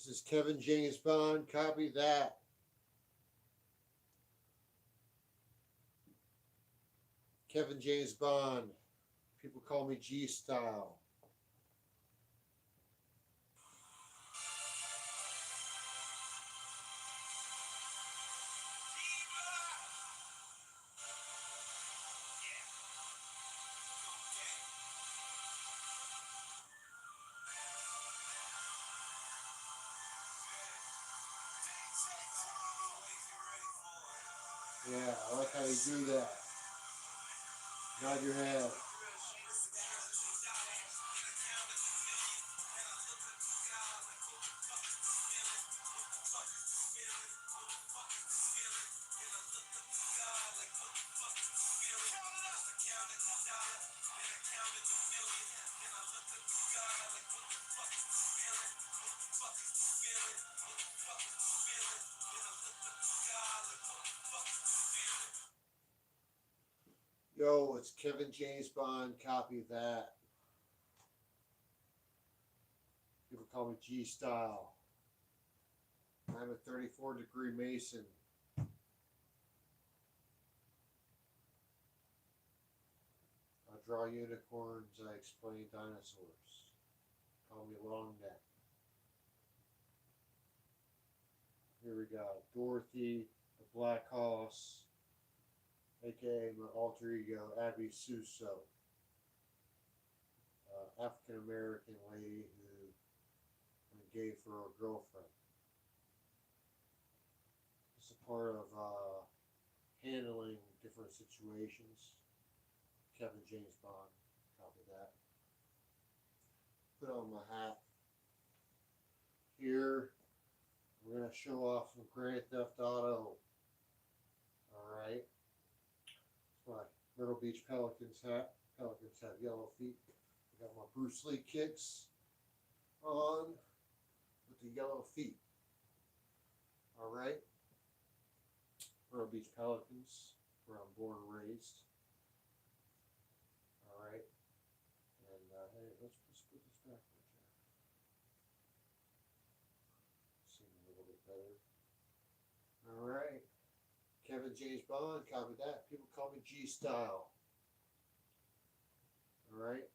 This is Kevin James Bond. Copy that. Kevin James Bond. People call me G Style. Yeah, I like how you do that. Nod your head. Yo, it's Kevin James Bond. Copy that. People call me G Style. I'm a 34-degree Mason. I draw unicorns. I explain dinosaurs. Call me Long Neck. Here we go. Dorothy, the Black Horse, aka my alter ego, Abby Suso, African American lady who went gay for her girlfriend. It's a part of handling different situations. Kevin James Bond, copy that. Put on my hat. Here, we're going to show off some Grand Theft Auto. Alright. It's my Myrtle Beach Pelicans hat. Pelicans have yellow feet. I got my Bruce Lee kicks on with the yellow feet. Alright. Myrtle Beach Pelicans, where I'm born and raised. Alright. And hey, let's put this backwards here. Seem a little bit better. Alright. Kevin James Bond, copy that. People call me G Style. Alright.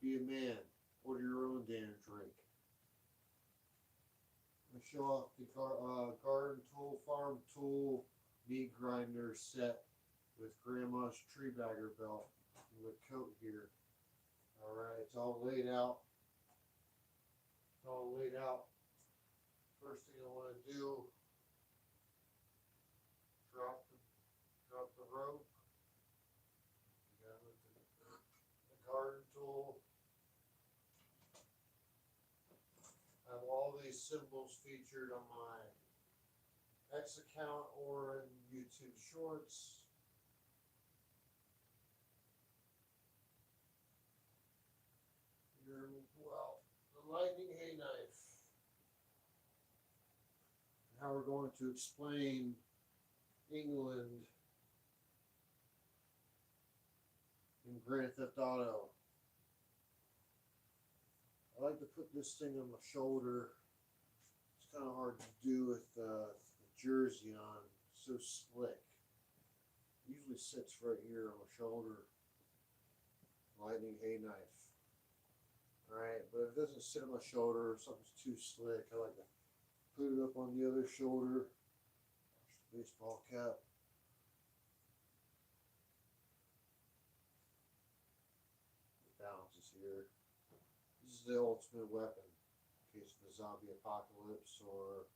Be a man. Order your own damn drink. I show off the garden tool, farm tool, meat grinder set with grandma's tree bagger belt with coat here. Alright, it's all laid out. It's all laid out. First thing I want to do, drop the rope. You got the garden tool. I have all these symbols featured on my X account or in YouTube Shorts. Well, the lightning hay knife. How we're going to explain England in Grand Theft Auto. I like to put this thing on my shoulder. It's kind of hard to do with the jersey on. It's so slick. It usually sits right here on my shoulder. Lightning hay knife. Alright, but if it doesn't sit on my shoulder, if something's too slick, I like to put it up on the other shoulder. Baseball cap. The balance is here. This is the ultimate weapon in case of a zombie apocalypse or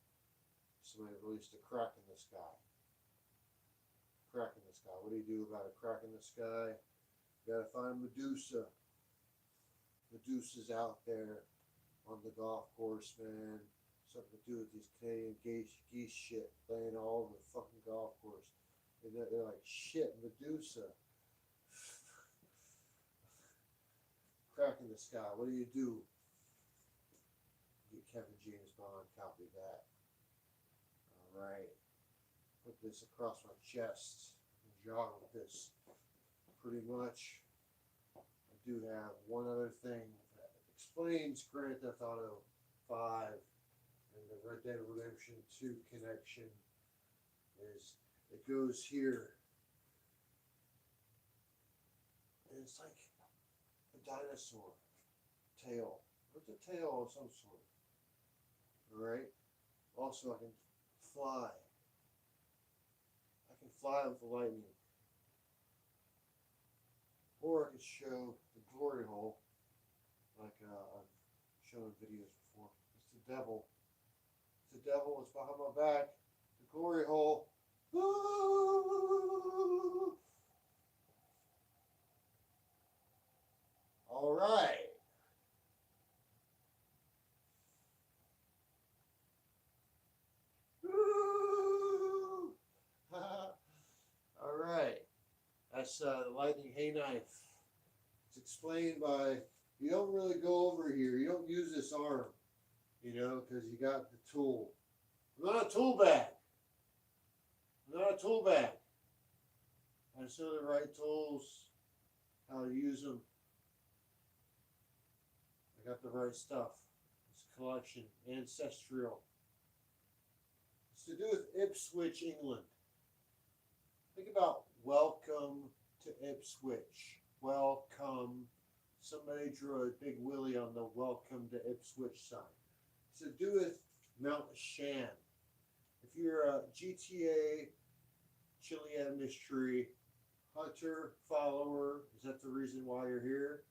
somebody released a crack in the sky. Crack in the sky. What do you do about a crack in the sky? You gotta find Medusa. Medusa's out there on the golf course, man. Something to do with these Canadian geese shit playing all over the fucking golf course. And they're like, shit, Medusa. Crack in the sky. What do? Get Kevin James Bond, copy that. Alright. Put this across my chest and jog with this. Pretty much. I do have one other thing that explains Grand Theft Auto 5 and Red Dead Redemption 2 connection is it goes here. And it's like a dinosaur tail. With a tail of some sort. Alright? Also, I can fly. I can fly with the lightning. Or I can show the glory hole, like I've shown in videos before. It's the devil. It's the devil. It's behind my back. The glory hole. All right. All right. That's the lightning hay knife. It's explained by, you don't really go over here. You don't use this arm, you know, because you got the tool. I'm not a tool bag. I'm not a tool bag. I just know the right tools, how to use them. I got the right stuff. It's a collection, ancestral. It's to do with Ipswich, England. Think about welcome to Ipswich. Welcome. Somebody drew a big willy on the welcome to Ipswich sign. It's to do with Mount Shan. If you're a GTA Chilean mystery hunter, follower, is that the reason why you're here?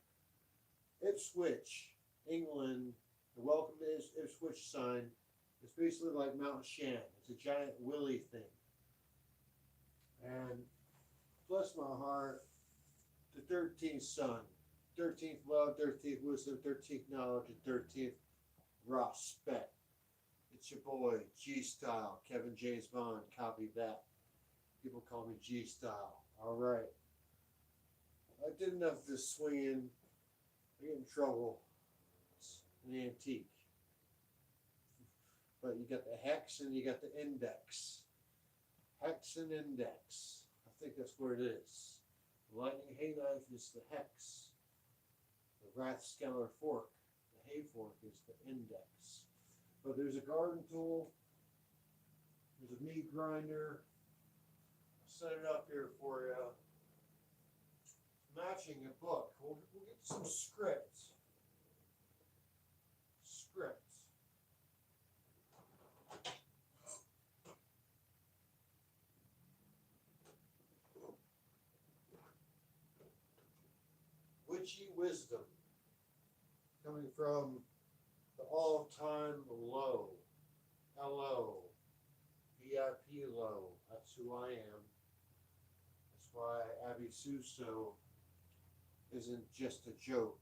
Ipswich, England, the welcome to Ipswich sign is basically like Mount Shan. It's a giant willy thing. And bless my heart, the 13th son, 13th love, 13th wisdom, 13th knowledge, and 13th respect. It's your boy, G-Style, Kevin James Bond, copy that. People call me G-Style. All right. I did enough of this swinging. I get in trouble. It's an antique. But you got the hex and you got the index. Hex and index. I think that's what it is. The lightning hay knife is the hex. The Rathskeller fork, the hay fork, is the index. But there's a garden tool. There's a meat grinder. I'll set it up here for you. Matching a book. We'll get some scripts. Witchy wisdom coming from the all-time low. Hello. VIP low. That's who I am. That's why Abby Suso isn't just a joke.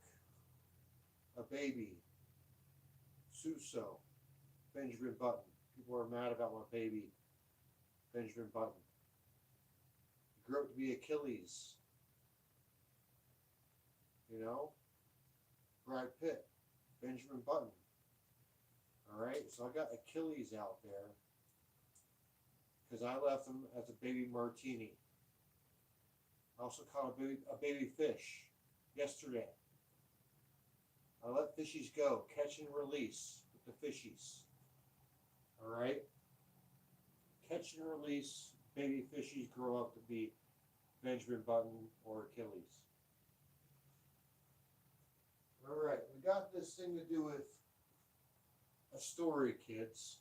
A baby. Suso. Benjamin Button. People are mad about my baby. Benjamin Button. He grew up to be Achilles. You know? Brad Pitt. Benjamin Button. Alright, so I got Achilles out there because I left him as a baby martini. I also caught a baby fish yesterday. I let fishies go, catch and release with the fishies. Alright? Catch and release, baby fishies grow up to be Benjamin Button or Achilles. Alright, we got this thing to do with a story, kids.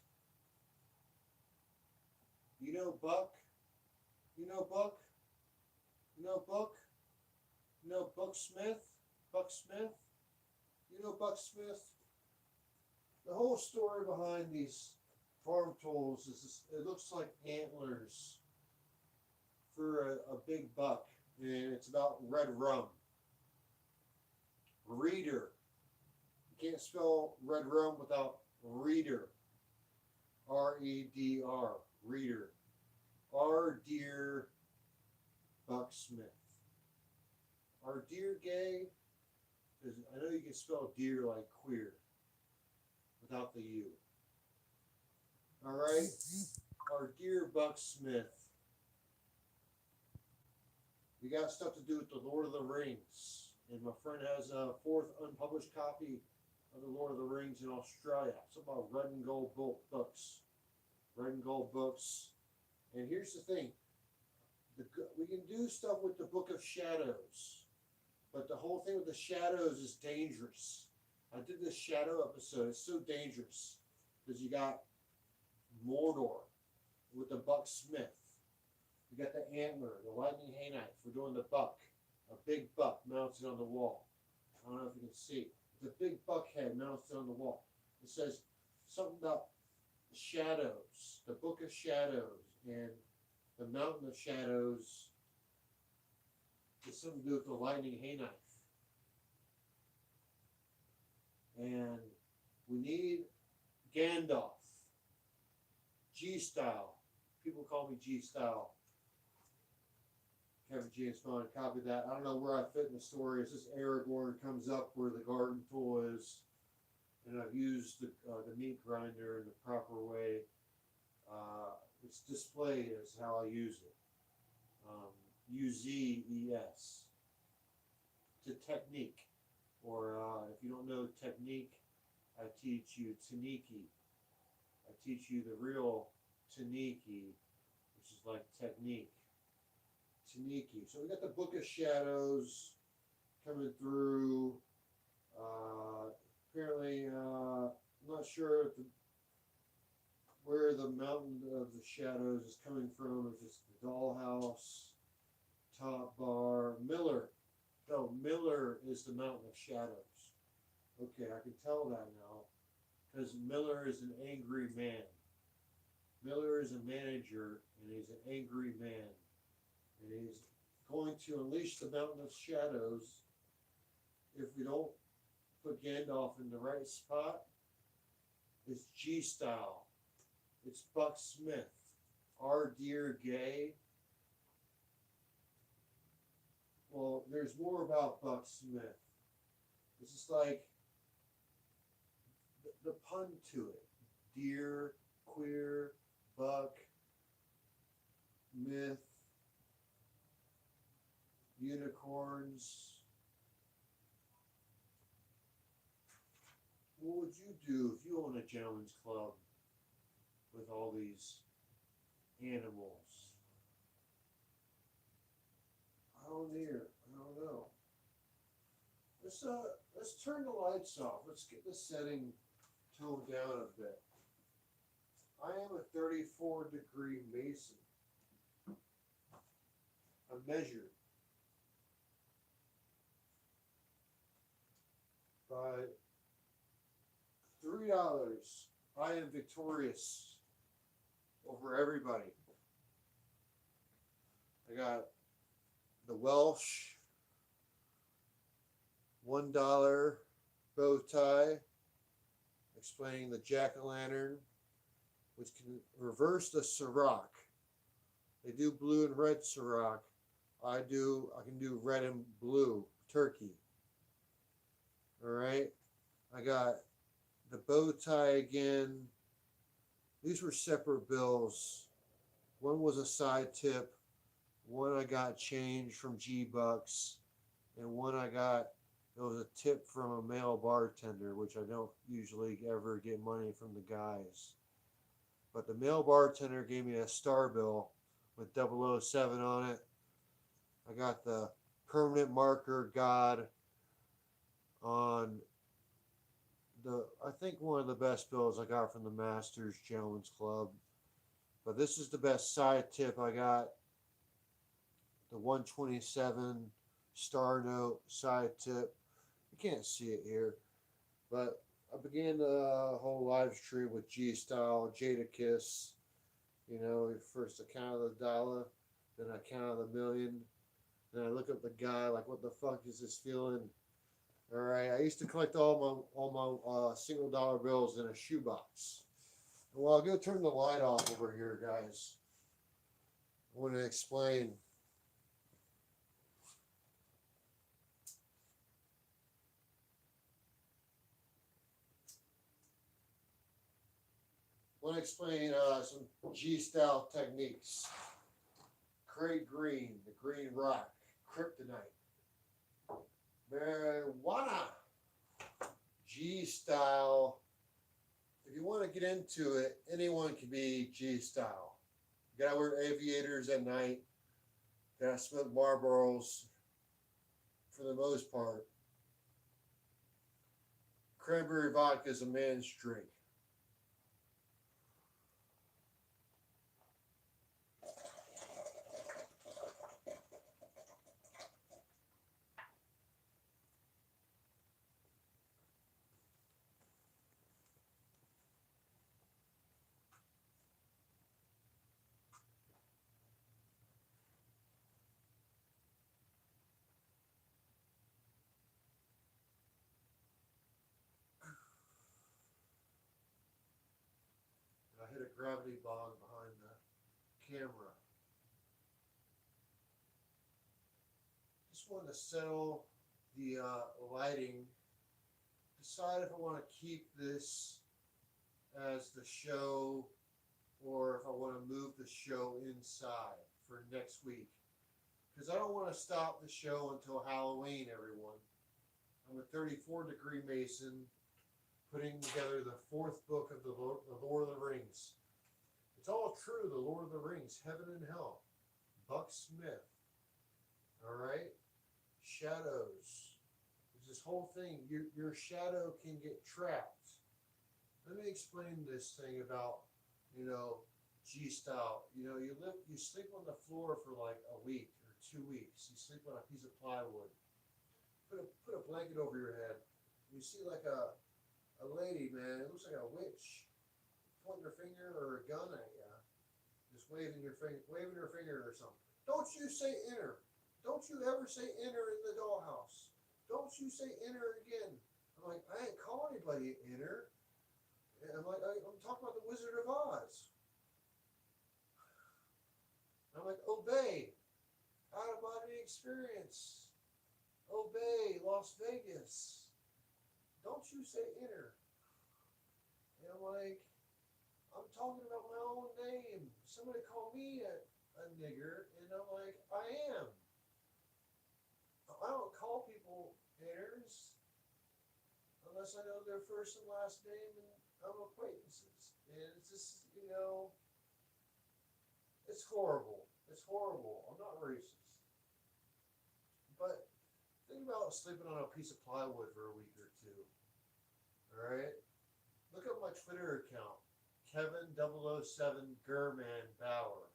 You know Buck? You know Buck? You know Buck? You know Buck Smith? Buck Smith? You know Buck Smith? The whole story behind these farm tools is this, it looks like antlers for a big buck, and it's about red rum. Reader. You can't spell red rum without reader. R-E-D-R. Reader. R. Deer Bucksmith. Are deer gay? Because I know you can spell deer like queer without the U. Alright? Our dear Bucksmith. We got stuff to do with the Lord of the Rings. And my friend has a 4th unpublished copy of the Lord of the Rings in Australia. Something about red and gold books. Red and gold books. And here's the thing. We can do stuff with the Book of Shadows. But the whole thing with the shadows is dangerous. I did this shadow episode. It's so dangerous. Because you got Mordor with the buck smith. You got the antler, the lightning hay knife. We're doing the buck. A big buck mounted on the wall. I don't know if you can see. It's a big buck head mounted on the wall. It says something about shadows, the Book of Shadows, and the Mountain of Shadows. It's something to do with the lightning hay knife. And we need Gandalf. G-Style. People call me G-Style. Kevin G. is fun. Copy that. I don't know where I fit in the story. It's just Aragorn comes up where the garden tool is. And I've used the meat grinder in the proper way. It's displayed as how I use it. U-Z-E-S. To technique. Or if you don't know technique, I teach you taniki. I teach you the real taniki, which is like technique. Taniki. So we got the Book of Shadows coming through. Apparently, I'm not sure where the Mountain of the Shadows is coming from. If it's the Dollhouse, Top Bar, Miller. No, Miller is the Mountain of Shadows. Okay, I can tell that now. Because Miller is an angry man. Miller is a manager, and he's an angry man. And he's going to unleash the Mountain of Shadows if we don't put Gandalf in the right spot. It's G-Style. It's Buck Smith. Our dear gay. Well, there's more about Buck Smith. It's just like the pun to it. Dear, queer, buck, myth, unicorns. What would you do if you own a gentleman's club with all these animals? I don't know. Let's turn the lights off. Let's get the setting toned down a bit. I am a 34-degree Mason. I measured by $3. I am victorious over everybody. I got the Welsh $1 bow tie explaining the jack-o'-lantern, which can reverse the Ciroc. They do blue and red Ciroc. I can do red and blue turkey. All right. I got the bow tie again. These were separate bills. One was a side tip. One I got changed from G-Bucks. And one it was a tip from a male bartender, which I don't usually ever get money from the guys. But the male bartender gave me a star bill with 007 on it. I got the permanent marker God on I think one of the best bills I got from the Masters Gentlemen's Club. But this is the best side tip I got. The 127 star note side tip. You can't see it here. But I began the whole live stream with G-Style, Jadakiss. You know, first I counted the dollar, then I counted the million. Then I look at the guy like, what the fuck is this feeling? All right, I used to collect all my single dollar bills in a shoebox. Well, I'll go turn the light off over here, guys. I want to explain. Some G-style techniques. Crate green, the green rock, kryptonite. Marijuana, G style. If you want to get into it, anyone can be G style. You gotta wear aviators at night. Gotta smoke Marlboros for the most part. Cranberry vodka is a man's drink. I hit a gravity bong behind the camera. Just want to settle the lighting. Decide if I want to keep this as the show or if I want to move the show inside for next week. Because I don't want to stop the show until Halloween, everyone. I'm a 34-degree Mason putting together the fourth book of the Lord of the Rings. It's all true, the Lord of the Rings, Heaven and Hell. Buck Smith. All right? Shadows. There's this whole thing. Your shadow can get trapped. Let me explain this thing about, G-style. You sleep on the floor for like a week or 2 weeks. You sleep on a piece of plywood. Put a blanket over your head. You see like a lady, man. It looks like a witch pointing her finger or a gun at you, just waving her finger or something. Don't you say enter. Don't you ever say enter in the dollhouse. Don't you say enter again. I'm like, I ain't call anybody enter. And I'm like, I'm talking about the Wizard of Oz. I'm like, obey. Out of body experience. Obey Las Vegas. Don't you say enter. And I'm like, I'm talking about my own name. Somebody called me a nigger, and I'm like, I am. I don't call people niggers unless I know their first and last name and I'm acquaintances. And it's just, it's horrible. It's horrible. I'm not racist. But think about sleeping on a piece of plywood for a week or two. All right? Look up my Twitter account, Kevin007 Gurman Bauer.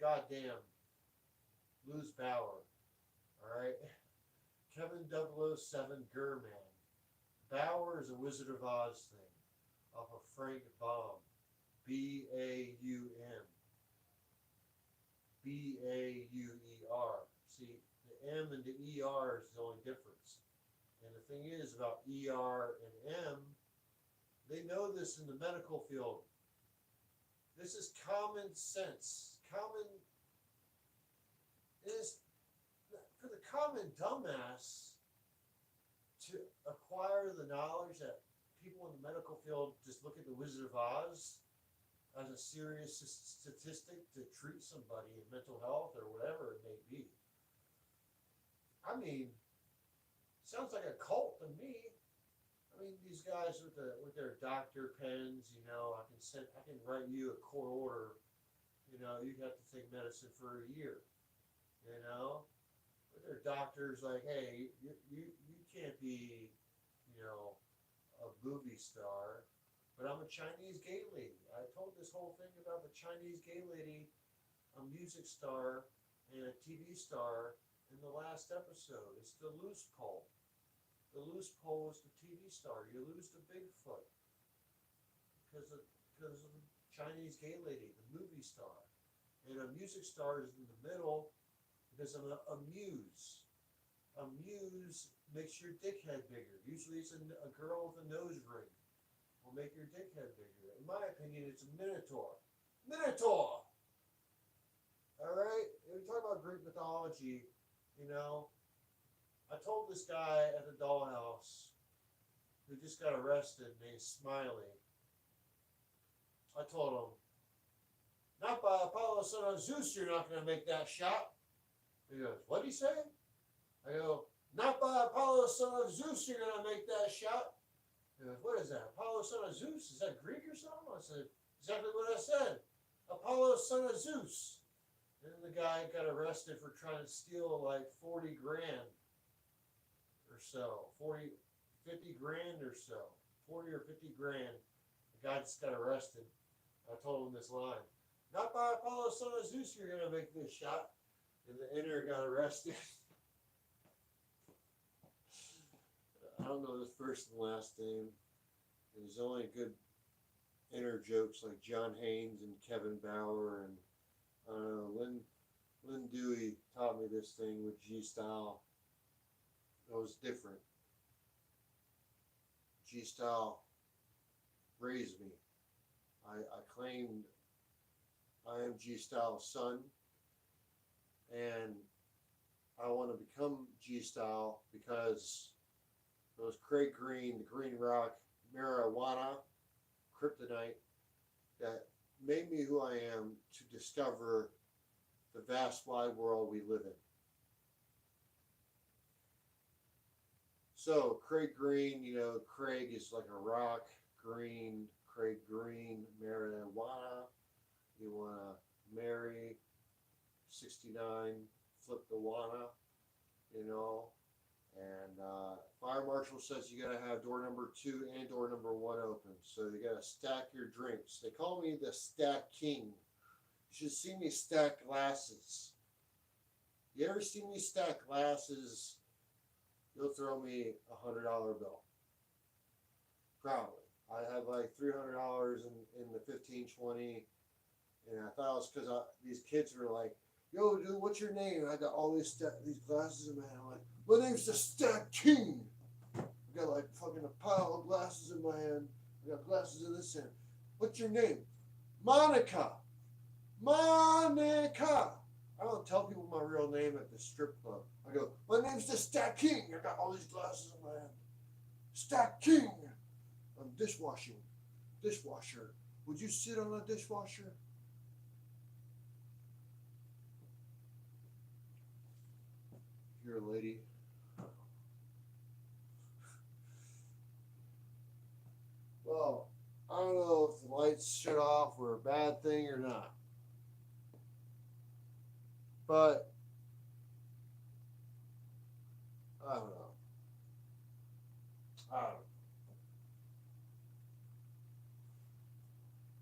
Goddamn, lose Bauer. All right? Kevin007 Gurman. Bauer is a Wizard of Oz thing off of Frank Baum. Baum. Bauer. See, the M and the ER is the only difference. And the thing is about ER and M, they know this in the medical field. This is common sense. It is for the common dumbass to acquire the knowledge that people in the medical field just look at the Wizard of Oz as a serious statistic to treat somebody in mental health or whatever it may be. I mean, sounds like a cult to me. I mean, these guys with their doctor pens, I can write you a court order. You have to take medicine for a year. With their doctors like, hey, you can't be, a movie star. But I'm a Chinese gay lady. I told this whole thing about the Chinese gay lady, a music star and a TV star in the last episode. It's the loose pole. The loose pole is the TV star. You lose to Bigfoot because of the Chinese gay lady, the movie star. And a music star is in the middle because of a muse. A muse makes your dickhead bigger. Usually it's a girl with a nose ring will make your dickhead bigger. In my opinion, it's a minotaur. Minotaur! Alright? When we talk about Greek mythology, I told this guy at the dollhouse who just got arrested named Smiley, I told him, not by Apollo, son of Zeus, you're not going to make that shot. He goes, what'd he say? I go, Not by Apollo, son of Zeus, you're going to make that shot. He goes, what is that? Apollo, son of Zeus? Is that Greek or something? I said, exactly what I said. Apollo, son of Zeus. And the guy got arrested for trying to steal like 40 grand or so. 50 grand or so. 40 or 50 grand. The guy just got arrested. I told him this line. Not by Apollo, son of Zeus, you're going to make this shot. And the inner got arrested. I don't know his first and last name. There's only good inner jokes like John Haynes and Kevin Bauer and I don't know, Lynn Dewey taught me this thing with G-Style. It was different. G-Style raised me. I claimed I am G-Style's son, and I want to become G-Style because those Craig Green, the Green Rock, marijuana, kryptonite that made me who I am to discover the vast wide world we live in. So Craig Green, you know, Craig is like a rock, green, Craig Green, marijuana. You want to marry 69, flip the wanna, you know. And fire marshal says you got to have door number 2 and door number 1 open. So you got to stack your drinks. They call me the stack king. You should see me stack glasses. You ever see me stack glasses? You'll throw me $100 bill. Probably. I have like $300 in the 15, 20. And I thought it was because these kids were like, yo, dude, what's your name? And I got all these glasses in my hand. I'm like, my name's the Stack King. I got like fucking a pile of glasses in my hand. I got glasses in this hand. What's your name? Monica. Monica. I don't tell people my real name at the strip club. I go, my name's the Stack King. I got all these glasses in my hand. Stack King. I'm dishwashing. Dishwasher. Would you sit on a dishwasher? You're a lady. Well, I don't know if the lights shut off were a bad thing or not. But I don't know. I don't know.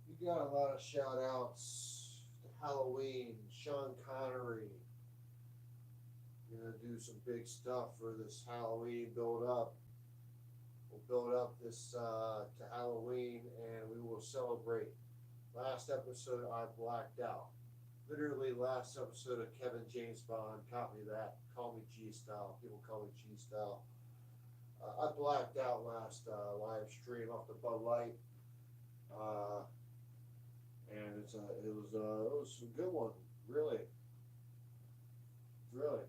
You got a lot of shout outs to Halloween, Sean Connery. We're gonna do some big stuff for this Halloween build up. We'll build up this to Halloween and we will celebrate. Last episode I blacked out. Literally last episode of Kevin James Bond, copy that. Call me G-Style. People call me G-Style. I blacked out last live stream off the Bud Light. And it was a good one, really. Really.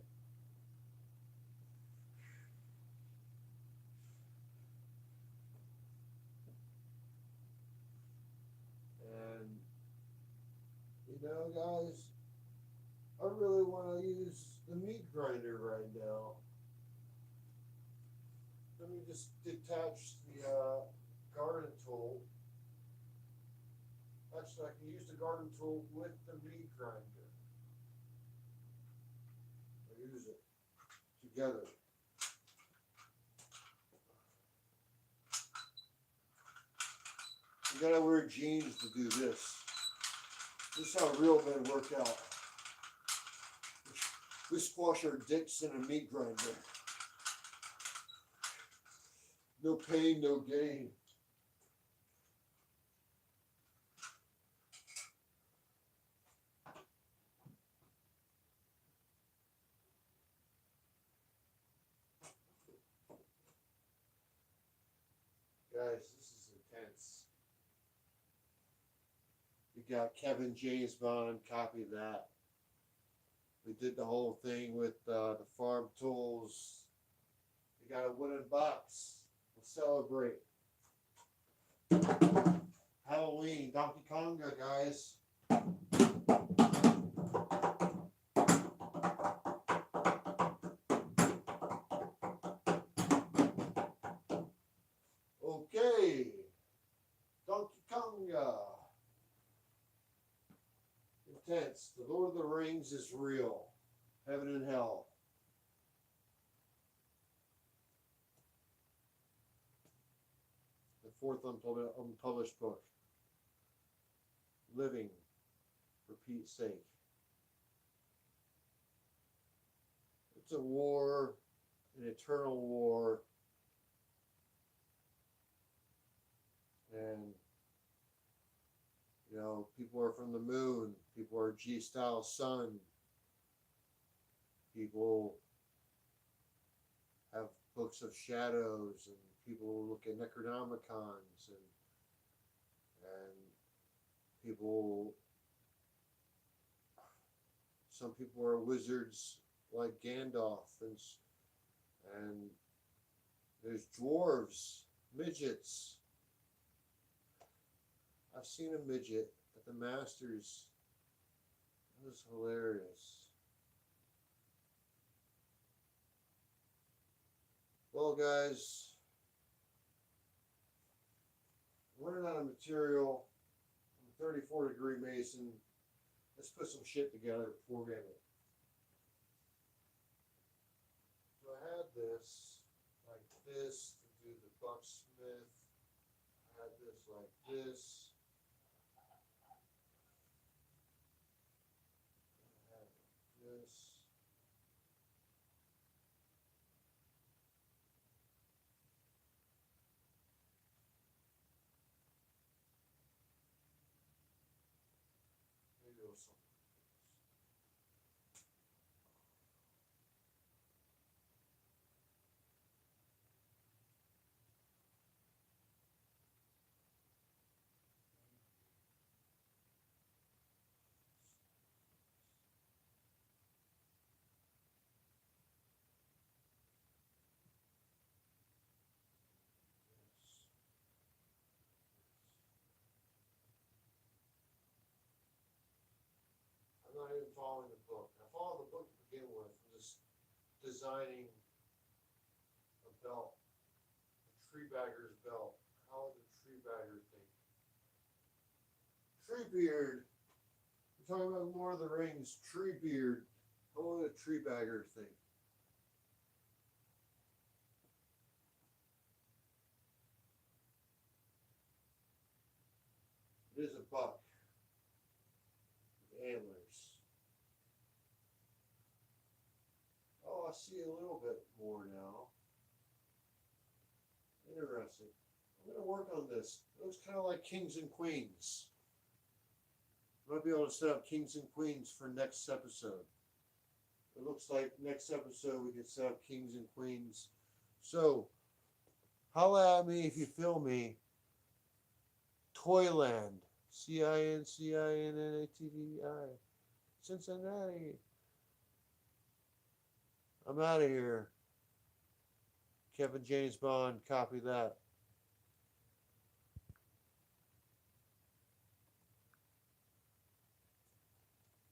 And you know, guys, I really want to use the meat grinder right now. Let me just detach the garden tool. Actually, I can use the garden tool with the meat grinder. I use it together. You gotta wear jeans to do this. This is how real men work out. We squash our dicks in a meat grinder. No pain, no gain. Guys, this is intense. We got Kevin James Bond, copy that. We did the whole thing with the farm tools. We got a wooden box. We'll celebrate. Halloween, Donkey Konga, guys. tense. The Lord of the Rings is real. Heaven and hell. The fourth unpublished book. Living, for Pete's sake. It's a war, an eternal war. And, you know, people are from the moon. People are G-style sun. People have books of shadows, and people look at Necronomicons, and people, some people are wizards like Gandalf, and there's dwarves, midgets. I've seen a midget at the Masters. It was hilarious. Well, guys, I'm running out of material. I'm a 34-degree Mason. Let's put some shit together before we end it. So I had this like this to do the Bucksmith. I had this like this. I had this. Maybe it was something. I'm not even following the book. I followed the book to begin with. I'm just designing a belt, a tree bagger's belt. How would the tree bagger think? Treebeard. We're talking about Lord of the Rings. Treebeard. How would a tree bagger think? It is a buck with antlers. Oh, I see a little bit more now. Interesting. I'm going to work on this. It looks kind of like kings and queens. I might be able to set up kings and queens for next episode. It looks like next episode we can set up kings and queens. So, holla at me if you feel me. Toyland. CINCINNATVI. Cincinnati. I'm out of here. Kevin James Bond, copy that.